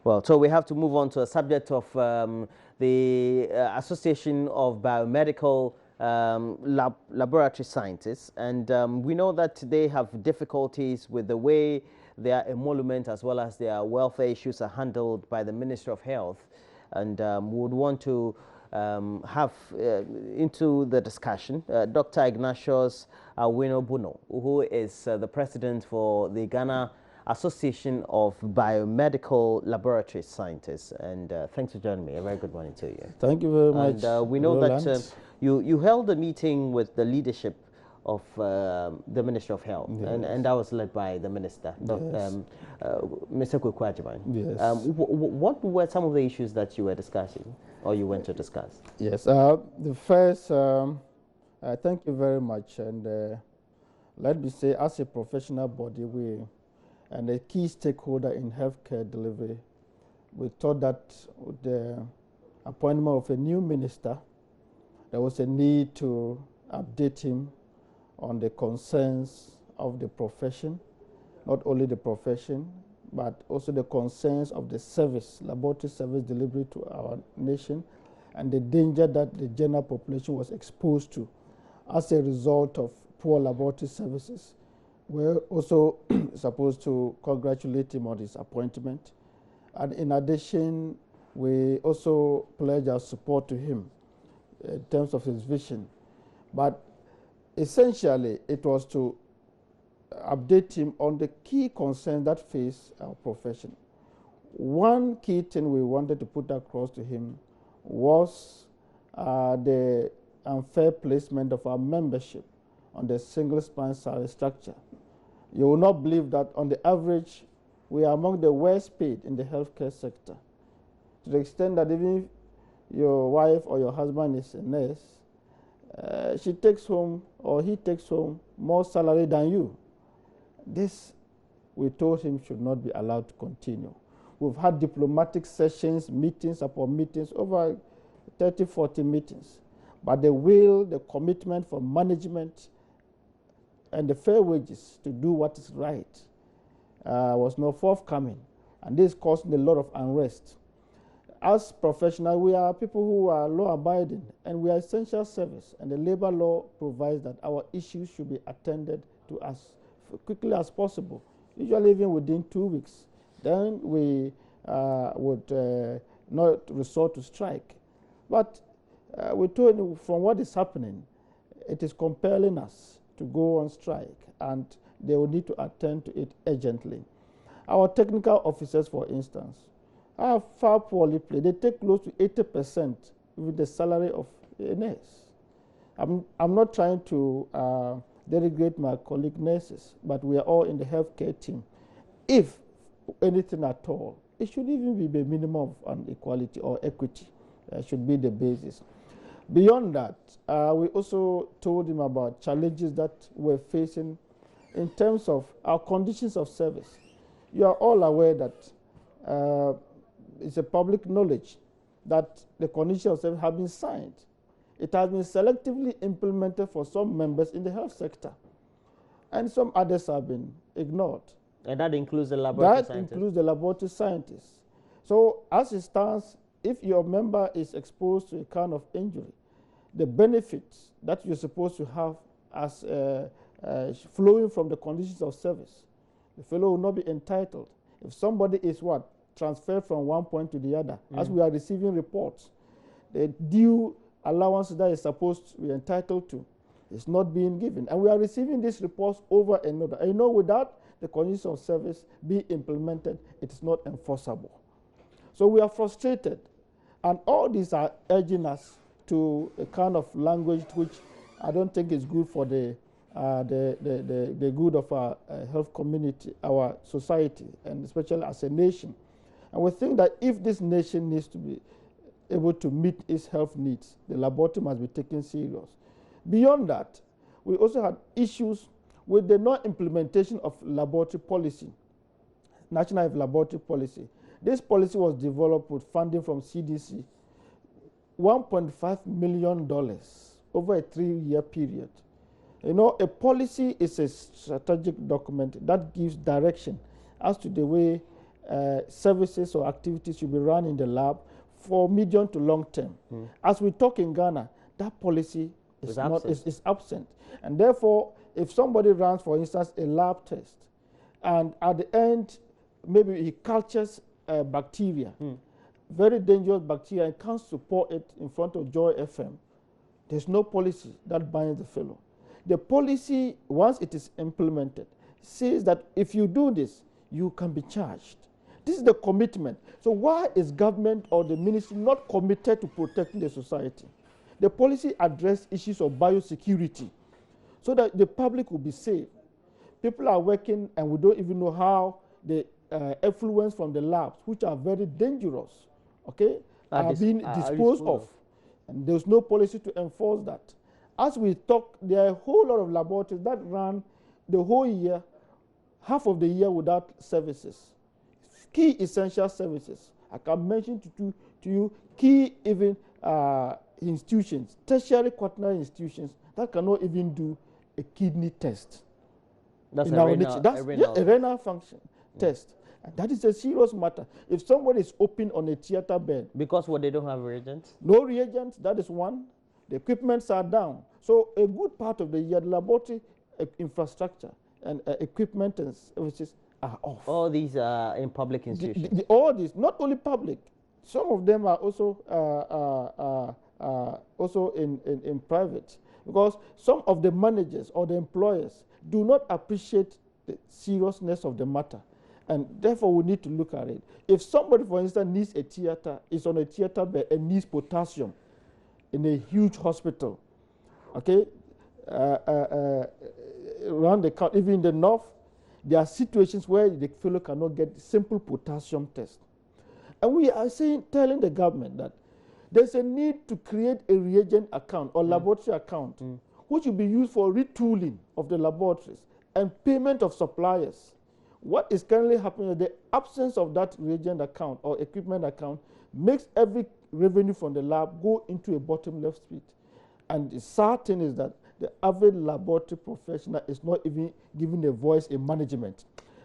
Well, so we have to move on to a subject of the Association of Biomedical Laboratory Scientists. And we know that they have difficulties with the way their emolument as well as their welfare issues are handled by the Ministry of Health. And we would want to have into the discussion Dr. Ignatius Awino-Buno, who is the president for the Ghana Association of Biomedical Laboratory Scientists. And thanks for joining me. A very good morning to you. Thank you very much. And we know Roland. that you held a meeting with the leadership of the Ministry of Health, Yes. and that was led by the Minister, Yes. Mr. Kwekwajiman. Yes. What were some of the issues that you were discussing, or you went to discuss? Yes. The first, thank you very much. And let me say, as a professional body, and a key stakeholder in healthcare delivery, we thought that with the appointment of a new minister, there was a need to update him on the concerns of the profession, not only the profession, but also the concerns of the service, laboratory service delivery to our nation, and the danger that the general population was exposed to as a result of poor laboratory services. We're also supposed to congratulate him on his appointment. And in addition, we also pledge our support to him in terms of his vision. But essentially, it was to update him on the key concerns that face our profession. One key thing we wanted to put across to him was the unfair placement of our membership on the single span salary structure. You will not believe that on the average, we are among the worst paid in the healthcare sector, to the extent that even your wife or your husband is a nurse, she takes home or he takes home more salary than you. This, we told him, should not be allowed to continue. We've had diplomatic sessions, meetings upon meetings, over 30, 40 meetings. But the will, the commitment for management and the fair wages to do what is right was not forthcoming. And this caused a lot of unrest. As professionals, we are people who are law-abiding, and we are essential service. And the labor law provides that our issues should be attended to as quickly as possible, usually even within 2 weeks. Then we would not resort to strike. But we told him, from what is happening, it is compelling us to go on strike, and they will need to attend to it urgently. Our technical officers, for instance, are far poorly paid. They take close to 80% with the salary of a nurse. I'm not trying to denigrate my colleague nurses, but we are all in the healthcare team. If anything at all, it should even be the minimum of equality or equity. Should be the basis. Beyond that, we also told him about challenges that we're facing in terms of our conditions of service. You are all aware that it's a public knowledge that the conditions of service have been signed. It has been selectively implemented for some members in the health sector, and some others have been ignored. And that includes the laboratory scientists? scientists? That includes the laboratory scientists. So as it stands, if your member is exposed to a kind of injury, the benefits that you're supposed to have as flowing from the conditions of service, the fellow will not be entitled. If somebody is transferred from one point to the other, as we are receiving reports, the due allowance that is supposed to be entitled to is not being given. And we are receiving these reports over and over. And without the conditions of service being implemented, it is not enforceable. So we are frustrated. And all these are urging us to a kind of language which I don't think is good for the good of our health community, our society, and especially as a nation. And we think that if this nation needs to be able to meet its health needs, the laboratory must be taken serious. Beyond that, we also had issues with the non-implementation of laboratory policy, National Laboratory Policy. This policy was developed with funding from CDC, $1.5 million over a 3-year period. A policy is a strategic document that gives direction as to the way services or activities should be run in the lab for medium to long term. As we talk in Ghana, that policy is absent. And therefore, if somebody runs, for instance, a lab test, and at the end, maybe he cultures bacteria, very dangerous bacteria, and can't support it in front of Joy FM, there's no policy that binds the fellow. The policy, once it is implemented, says that if you do this, you can be charged. This is the commitment. So why is government or the ministry not committed to protecting the society? The policy addresses issues of biosecurity so that the public will be safe. People are working and we don't even know how the effluents from the labs, which are very dangerous, okay, are being disposed of. And there's no policy to enforce that. As we talk, there are a whole lot of laboratories that run the whole year, half of the year without services. Key essential services. I can mention to you key even institutions, tertiary quaternary institutions that cannot even do a kidney test. That's a renal function test. And that is a serious matter. If somebody is open on a theater bed. Because what, they don't have reagents? No reagents, that is one. The equipments are down. So a good part of the year, the laboratory infrastructure and equipment and services are off. All these are in public institutions? All these, not only public. Some of them are also in private. Because some of the managers or the employers do not appreciate the seriousness of the matter. And therefore, we need to look at it. If somebody, for instance, needs a theater, is on a theater bed and needs potassium in a huge hospital, okay, around the country, even in the north, there are situations where the fellow cannot get simple potassium test. And we are telling the government that there's a need to create a reagent account or laboratory account, which will be used for retooling of the laboratories and payment of suppliers. What is currently happening is the absence of that reagent account or equipment account makes every revenue from the lab go into a bottomless pit. And the sad thing is that the average laboratory professional is not even given a voice in management.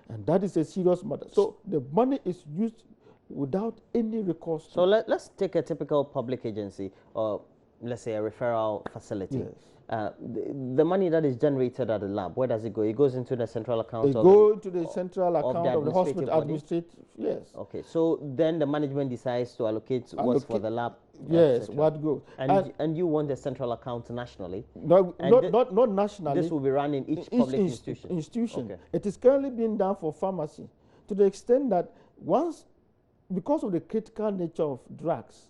And that is a serious matter. So the money is used without any recourse. So let's take a typical public agency, or let's say a referral facility. Yes. The money that is generated at the lab, where does it go? It goes into the central account. It goes into the central account of the hospital administrative. Yes. Okay. So then the management decides to allocate what's for the lab. Yes. What goes? And you want the central account nationally? No, not nationally. This will be run in each public institution. Okay. It is currently being done for pharmacy, to the extent that because of the critical nature of drugs,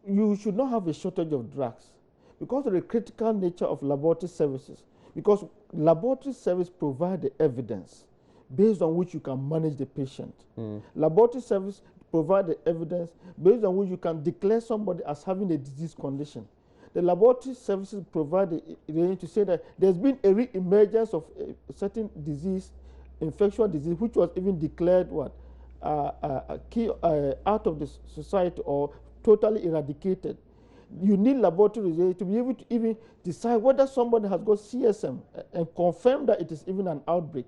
you should not have a shortage of drugs. Because of the critical nature of laboratory services, because laboratory service provide the evidence based on which you can manage the patient. Laboratory service provide the evidence based on which you can declare somebody as having a disease condition. The laboratory services provide the to say that there's been a re-emergence of a certain disease, infectious disease, which was even declared out of the society or totally eradicated. You need laboratory results to be able to even decide whether somebody has got CSM and confirm that it is even an outbreak,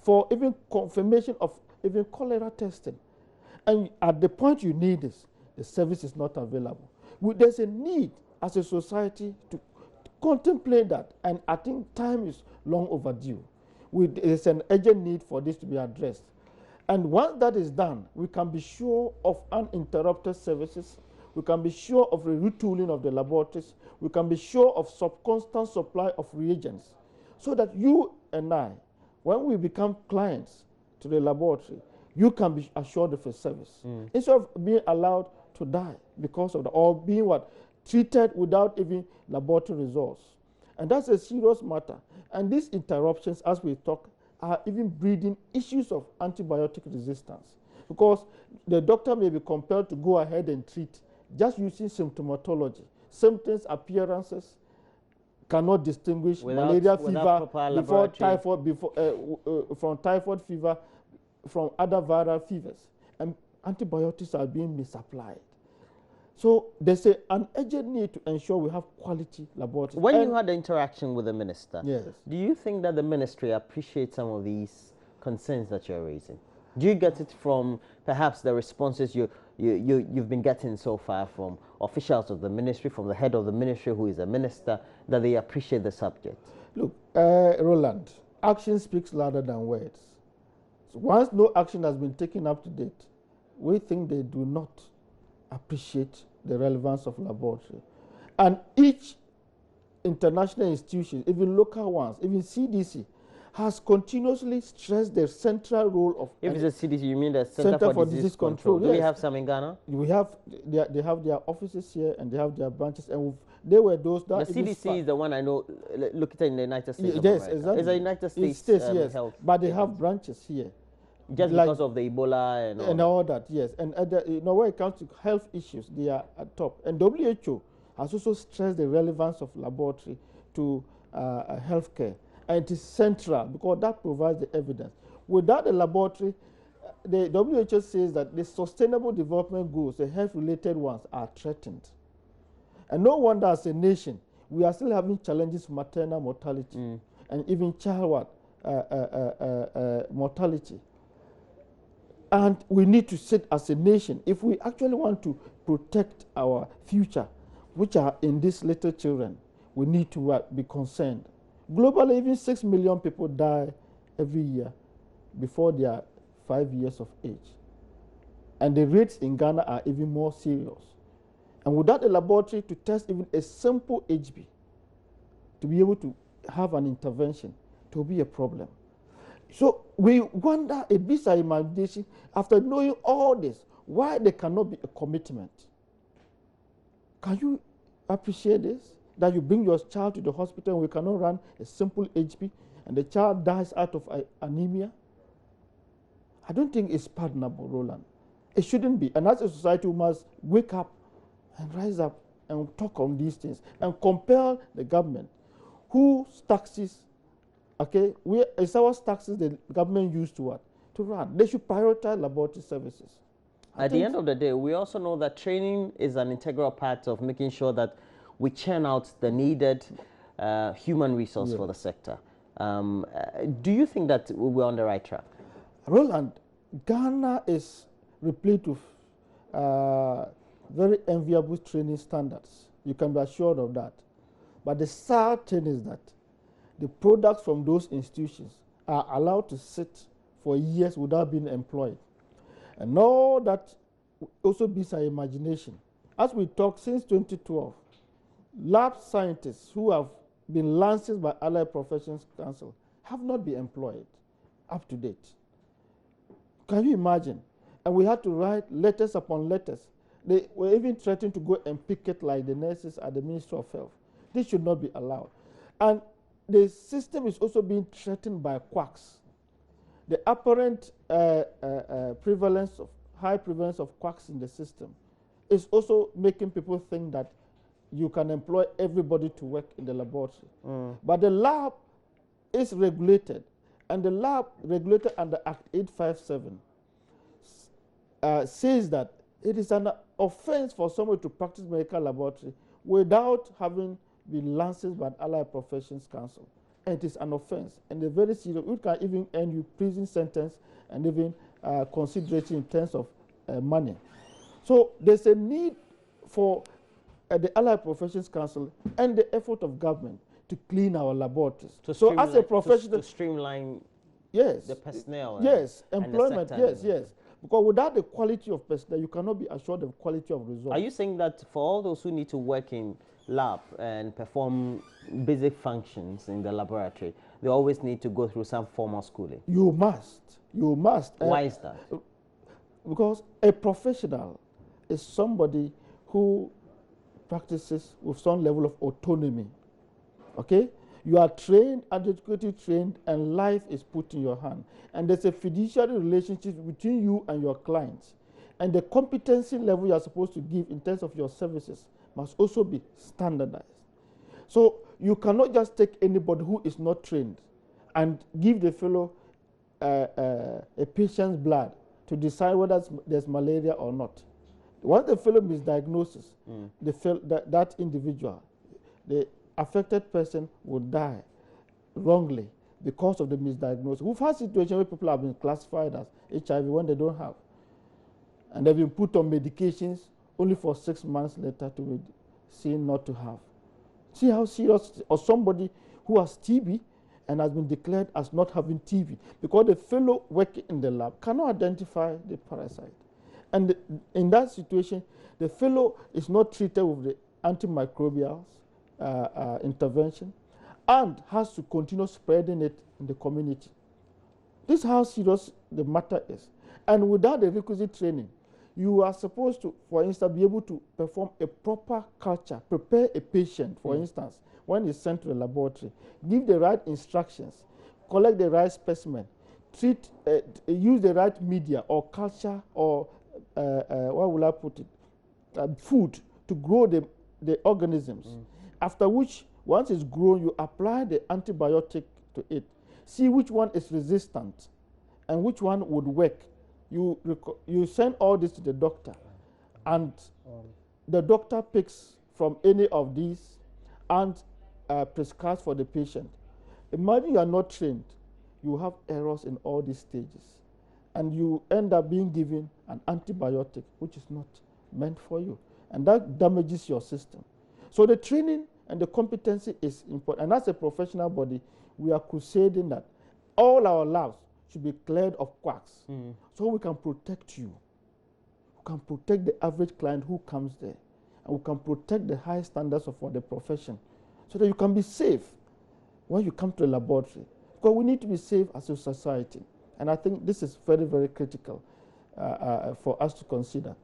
for even confirmation of even cholera testing. And at the point you need this, the service is not available. There's a need as a society to contemplate that, and I think time is long overdue. There's an urgent need for this to be addressed. And once that is done, we can be sure of uninterrupted services. We can be sure of the retooling of the laboratories. We can be sure of constant supply of reagents, so that you and I, when we become clients to the laboratory, you can be assured of a service. Instead of being allowed to die because of or being treated without even laboratory results. And that's a serious matter. And these interruptions, as we talk, are even breeding issues of antibiotic resistance, because the doctor may be compelled to go ahead and treat just using symptomatology. Symptoms, appearances, cannot distinguish malaria fever before typhoid, from typhoid fever from other viral fevers. And antibiotics are being misapplied. So there's an urgent need to ensure we have quality laboratories. When you had the interaction with the minister, yes, do you think that the ministry appreciates some of these concerns that you're raising? Do you get it from perhaps the responses you've been getting so far from officials of the ministry, from the head of the ministry who is a minister, that they appreciate the subject? Look, Roland, action speaks louder than words. So once no action has been taken up to date, we think they do not appreciate the relevance of laboratory. And each international institution, even local ones, even CDC, has continuously stressed the central role of... If it's a CDC, you mean the Center for Disease Control. Do we have some in Ghana? We have, they have their offices here and they have their branches, and they were those that... The CDC is the one I know, located in the United States of yes, America. exactly. It's the United States, yes, health. But they have branches here. Just like, because of the Ebola and all that, yes. And you know, when it comes to health issues, they are at top. And WHO has also stressed the relevance of laboratory to healthcare. And it is central because that provides the evidence. Without the laboratory, the WHO says that the sustainable development goals, the health-related ones, are threatened. And no wonder as a nation, we are still having challenges with maternal mortality and even child mortality. And we need to sit as a nation, if we actually want to protect our future, which are in these little children, we need to be concerned. Globally, even 6 million people die every year before they are 5 years of age. And the rates in Ghana are even more serious. And without a laboratory to test even a simple HB, to be able to have an intervention, it will be a problem. So we wonder, it beats our imagination, after knowing all this, why there cannot be a commitment. Can you appreciate this? That you bring your child to the hospital and we cannot run a simple HB and the child dies out of anemia? I don't think it's pardonable, Roland. It shouldn't be. And as a society, we must wake up and rise up and talk on these things and compel the government whose taxes, okay, it's our taxes the government used to what? To run. They should prioritize laboratory services. At the end of the day, we also know that training is an integral part of making sure that we churn out the needed human resource for the sector. Do you think that we're on the right track? Roland, Ghana is replete with very enviable training standards. You can be assured of that. But the sad thing is that the products from those institutions are allowed to sit for years without being employed. And all that also beats our imagination. As we talk, since 2012, lab scientists who have been licensed by Allied Professions Council have not been employed up to date. Can you imagine? And we had to write letters upon letters. They were even threatening to go and picket like the nurses at the Ministry of Health. This should not be allowed. And the system is also being threatened by quacks. The apparent high prevalence of quacks in the system is also making people think that you can employ everybody to work in the laboratory. But the lab is regulated, and the lab regulated under Act 857 says that it is an offense for someone to practice medical laboratory without having been licensed by Allied Professions Council. And it is an offense, and a very serious, it can even end you prison sentence and even consideration in terms of money. So there's a need for the Allied Professions Council and the effort of government to clean our laboratories. So as a professional... To streamline the personnel. Employment, yes. Because without the quality of personnel, you cannot be assured of quality of results. Are you saying that for all those who need to work in lab and perform basic functions in the laboratory, they always need to go through some formal schooling? You must. Why is that? Because a professional is somebody who practices with some level of autonomy. Okay? You are trained, adequately trained, and life is put in your hand. And there's a fiduciary relationship between you and your clients. And the competency level you are supposed to give in terms of your services must also be standardized. So you cannot just take anybody who is not trained and give the fellow a patient's blood to decide whether there's malaria or not. Once the fellow misdiagnoses, that individual, the affected person will die wrongly because of the misdiagnosis. We've had situations where people have been classified as HIV when they don't have. And they've been put on medications only for 6 months later to be seen not to have. See how serious, or somebody who has TB and has been declared as not having TB because the fellow working in the lab cannot identify the parasite. And in that situation, the fellow is not treated with the antimicrobial intervention and has to continue spreading it in the community. This is how serious the matter is. And without the requisite training, you are supposed to, for instance, be able to perform a proper culture, prepare a patient, for instance, when he's sent to the laboratory, give the right instructions, collect the right specimen, treat, use the right media or culture or, what will I put it, food to grow the organisms. After which, once it's grown, you apply the antibiotic to it. See which one is resistant and which one would work. You send all this to the doctor, and the doctor picks from any of these and prescribes for the patient. Imagine you are not trained. You have errors in all these stages, and you end up being given an antibiotic which is not meant for you, and that damages your system. So the training and the competency is important, and as a professional body, we are crusading that all our labs should be cleared of quacks, so we can protect you. We can protect the average client who comes there, and we can protect the high standards for the profession, so that you can be safe when you come to the laboratory. Because we need to be safe as a society, and I think this is very, very critical for us to consider.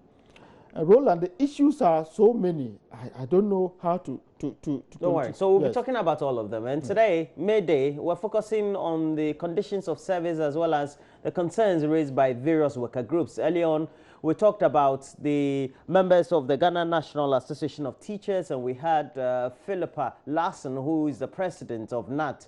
Roland, the issues are so many. I don't know how to Don't worry. So we'll be talking about all of them. And today, May Day, we're focusing on the conditions of service as well as the concerns raised by various worker groups. Early on, we talked about the members of the Ghana National Association of Teachers, and we had Philippa Larson, who is the president of NAT,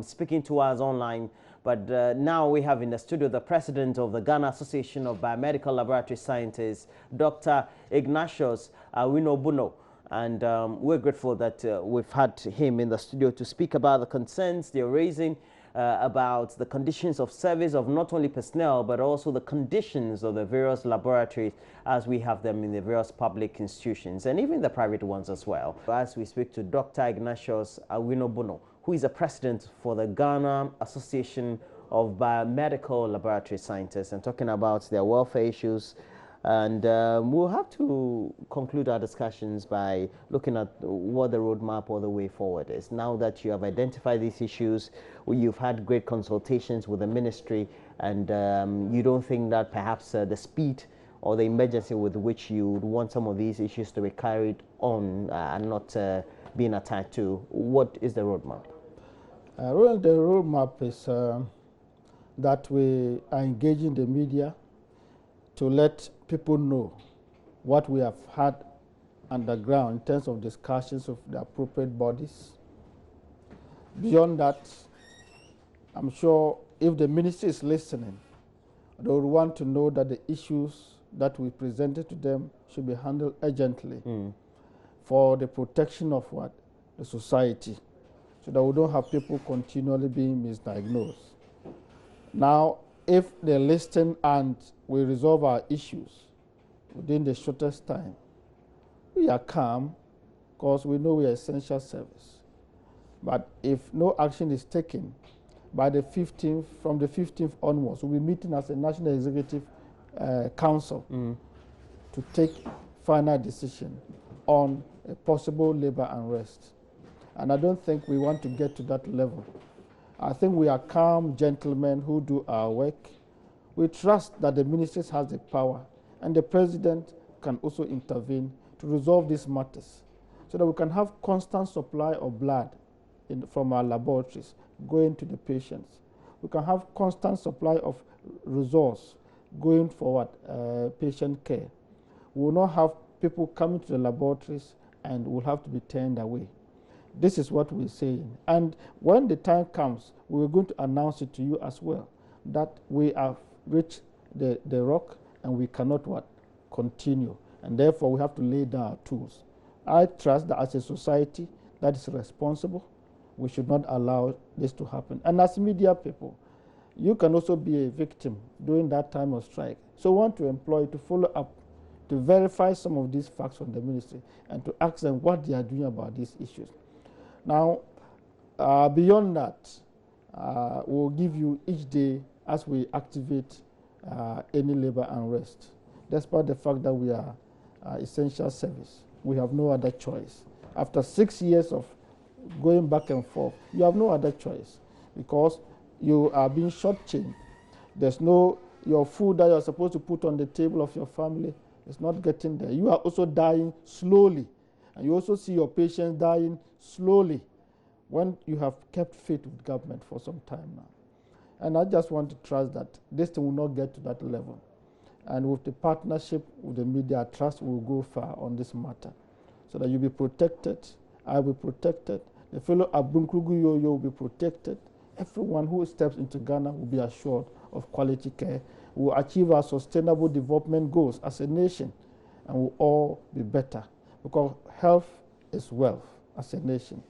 speaking to us online. But now we have in the studio the president of the Ghana Association of Biomedical Laboratory Scientists, Dr. Ignatius Awinobuno. And we're grateful that we've had him in the studio to speak about the concerns they're raising about the conditions of service of not only personnel, but also the conditions of the various laboratories as we have them in the various public institutions and even the private ones as well. As we speak to Dr. Ignatius Awinobuno, who is the president for the Ghana Association of Biomedical Laboratory Scientists, and talking about their welfare issues. And we'll have to conclude our discussions by looking at what the roadmap or the way forward is. Now that you have identified these issues, you've had great consultations with the ministry, and you don't think that perhaps the speed or the emergency with which you would want some of these issues to be carried on and not being attached to. What is the roadmap? Well, the roadmap is that we are engaging the media to let people know what we have had underground in terms of discussions of the appropriate bodies. Beyond that, I'm sure if the ministry is listening, they would want to know that the issues that we presented to them should be handled urgently for the protection of what? The society, so that we don't have people continually being misdiagnosed. Now, if they listen and we resolve our issues within the shortest time, we are calm because we know we are essential service. But if no action is taken, by the 15th, from the 15th onwards, we'll be meeting as a National Executive Council to take final decision on a possible labor unrest. And I don't think we want to get to that level. I think we are calm gentlemen who do our work. We trust that the ministries has the power, and the president can also intervene to resolve these matters so that we can have constant supply of blood from our laboratories going to the patients. We can have constant supply of resource going forward, patient care. We will not have people coming to the laboratories and will have to be turned away. This is what we're saying. And when the time comes, we're going to announce it to you as well, that we have reached the rock and we cannot what? Continue. And therefore, we have to lay down our tools. I trust that as a society that is responsible, We should not allow this to happen. And as media people, you can also be a victim during that time of strike. So we want to employ to follow up, to verify some of these facts from the ministry, and to ask them what they are doing about these issues. Now, beyond that, we'll give you each day as we activate any labor unrest. Despite the fact that we are essential service, we have no other choice. After 6 years of going back and forth, you have no other choice because you are being shortchanged. There's no, your food that you're supposed to put on the table of your family is not getting there. You are also dying slowly. And you also see your patients dying slowly when you have kept faith with government for some time now. And I just want to trust that this thing will not get to that level. And with the partnership with the media, I trust we will go far on this matter so that you'll be protected, I will be protected, the fellow Abunkrugu Yoyo will be protected. Everyone who steps into Ghana will be assured of quality care. We will achieve our sustainable development goals as a nation, and we'll all be better because health is wealth as a nation.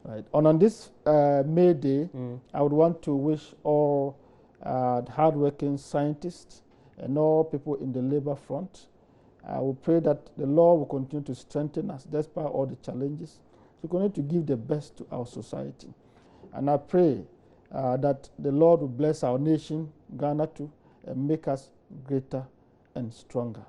Right. On this May Day, I would want to wish all hardworking scientists and all people in the labor front. I will pray that the Lord will continue to strengthen us despite all the challenges. So continue to give the best to our society. And I pray that the Lord will bless our nation, Ghana too, and make us greater and stronger.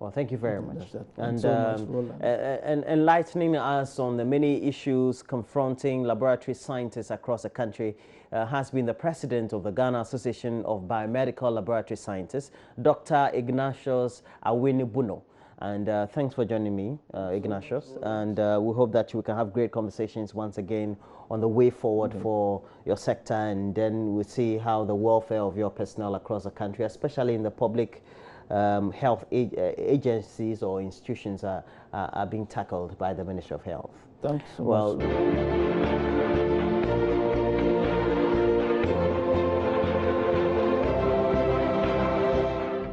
Well, thank you very much. And so much, and enlightening us on the many issues confronting laboratory scientists across the country has been the president of the Ghana Association of Biomedical Laboratory Scientists, Dr. Ignatius Awinibuno. And thanks for joining me, Ignatius. And we hope that we can have great conversations once again on the way forward for your sector. And then we'll see how the welfare of your personnel across the country, especially in the public health agencies or institutions, are being tackled by the Ministry of Health. Thanks so much.